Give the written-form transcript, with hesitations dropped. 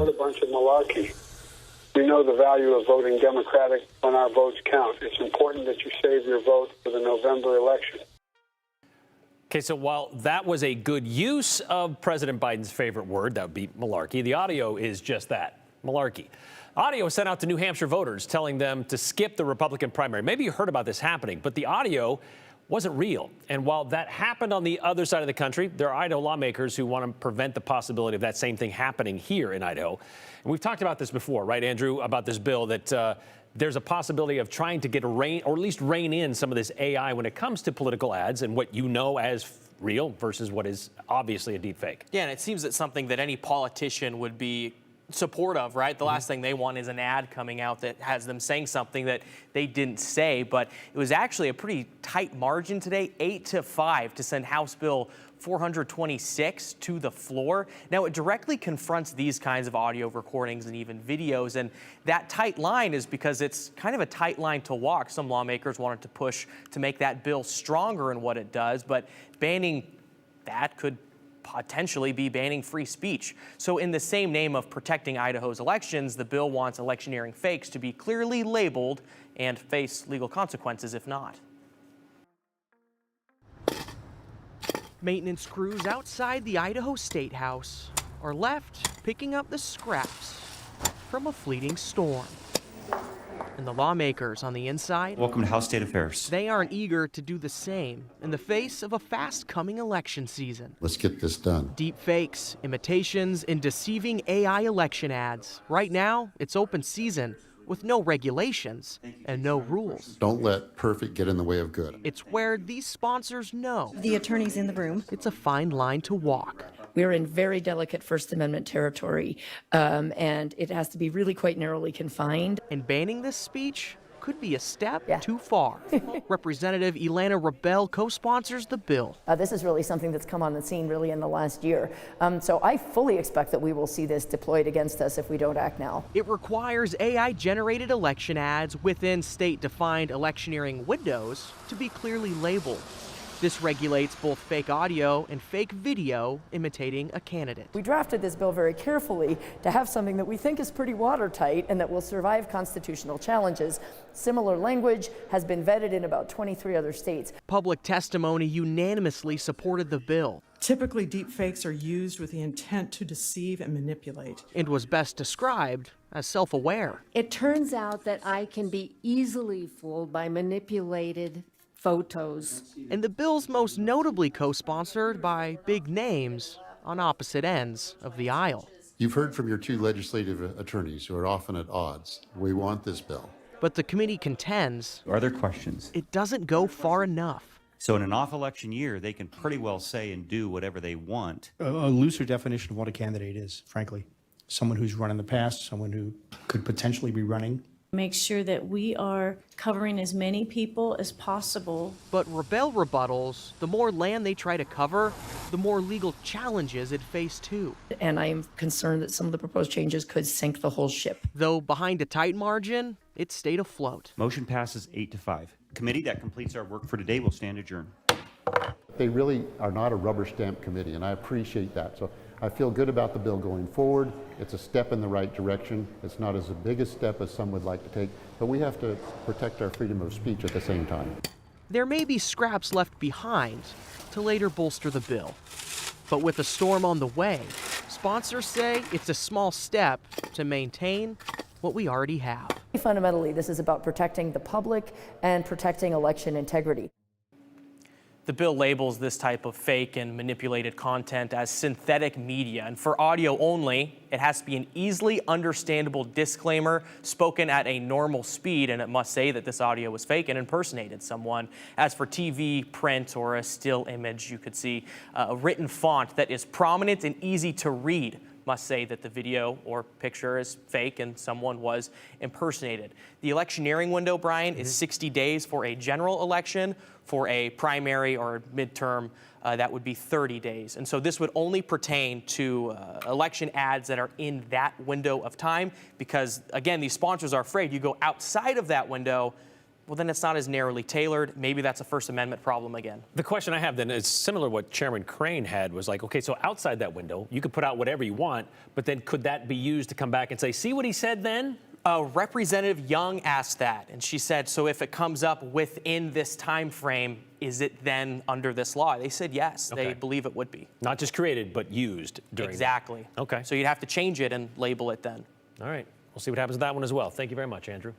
What a bunch of malarkey. We know the value of voting Democratic when our votes count. It's important that you save your vote for the November election. Okay, so while that was a good use of President Biden's favorite word, that would be malarkey, the audio is just that, malarkey. Audio was sent out to New Hampshire voters telling them to skip the Republican primary. Maybe you heard about this happening, but the audio wasn't real. And while that happened on the other side of the country, there are Idaho lawmakers who want to prevent the possibility of that same thing happening here in Idaho. And we've talked about this before, right, Andrew, about this bill that there's a possibility of trying to get or at least rein in some of this AI when it comes to political ads and what you know as real versus what is obviously a deep fake. Yeah, and it seems that something that any politician would be support of, right? The last thing they want is an ad coming out that has them saying something that they didn't say, but it was actually a pretty tight margin today, 8-5 to send House Bill 426 to the floor. Now, it directly confronts these kinds of audio recordings and even videos, and that tight line is because it's kind of a tight line to walk. Some lawmakers wanted to push to make that bill stronger in what it does, but banning that could potentially be banning free speech. So in the same name of protecting Idaho's elections, the bill wants electioneering fakes to be clearly labeled and face legal consequences if not. Maintenance crews outside the Idaho State House are left picking up the scraps from a fleeting storm. And the lawmakers on the inside, welcome to House State Affairs. They aren't eager to do the same in the face of a fast-coming election season. Let's get this done. Deep fakes, imitations, and deceiving AI election ads. Right now, it's open season with no regulations and no rules. Don't let perfect get in the way of good. It's where these sponsors know the attorneys in the room. It's a fine line to walk. We're in very delicate First Amendment territory, and it has to be really quite narrowly confined. And banning this speech could be a step too far. Representative Ilana Rebel co-sponsors the bill. This is really something that's come on the scene really in the last year. So I fully expect that we will see this deployed against us if we don't act now. It requires AI-generated election ads within state-defined electioneering windows to be clearly labeled. This regulates both fake audio and fake video imitating a candidate. We drafted this bill very carefully to have something that we think is pretty watertight and that will survive constitutional challenges. Similar language has been vetted in about 23 other states. Public testimony unanimously supported the bill. Typically, deep fakes are used with the intent to deceive and manipulate. And was best described as self-aware. It turns out that I can be easily fooled by manipulated photos. And the bill's most notably co-sponsored by big names on opposite ends of the aisle. You've heard from your two legislative attorneys who are often at odds. We want this bill. But the committee contends. Are there questions? It doesn't go far enough. So in an off-election year, they can pretty well say and do whatever they want. A looser definition of what a candidate is, frankly. Someone who's run in the past, someone who could potentially be running. Make sure that we are covering as many people as possible. But Rebel rebuttals, the more land they try to cover, the more legal challenges it faced too. And I am concerned that some of the proposed changes could sink the whole ship. Though behind a tight margin, it stayed afloat. Motion passes 8-5. Committee, that completes our work for today. We'll stand adjourned. They really are not a rubber stamp committee, and I appreciate that. So I feel good about the bill going forward. It's a step in the right direction. It's not as big a step as some would like to take, but we have to protect our freedom of speech at the same time. There may be scraps left behind to later bolster the bill. But with a storm on the way, sponsors say it's a small step to maintain what we already have. Fundamentally, this is about protecting the public and protecting election integrity. The bill labels this type of fake and manipulated content as synthetic media, and for audio only, it has to be an easily understandable disclaimer spoken at a normal speed, and it must say that this audio was fake and impersonated someone. As for TV, print, or a still image, you could see a written font that is prominent and easy to read must say that the video or picture is fake and someone was impersonated. The electioneering window, Brian, is 60 days for a general election. For a primary or midterm, that would be 30 days. And so this would only pertain to election ads that are in that window of time because, again, these sponsors are afraid you go outside of that window, well, then it's not as narrowly tailored. Maybe that's a First Amendment problem again. The question I have then is similar to what Chairman Crane had, was like, okay, so outside that window, you could put out whatever you want, but then could that be used to come back and say, see what he said then? Representative Young asked that, and she said, so if it comes up within this time frame, is it then under this law? They said yes, Okay. they believe it would be. Not just created, but used during Exactly. Okay. So you'd have to change it and label it then. All right. We'll see what happens with that one as well. Thank you very much, Andrew.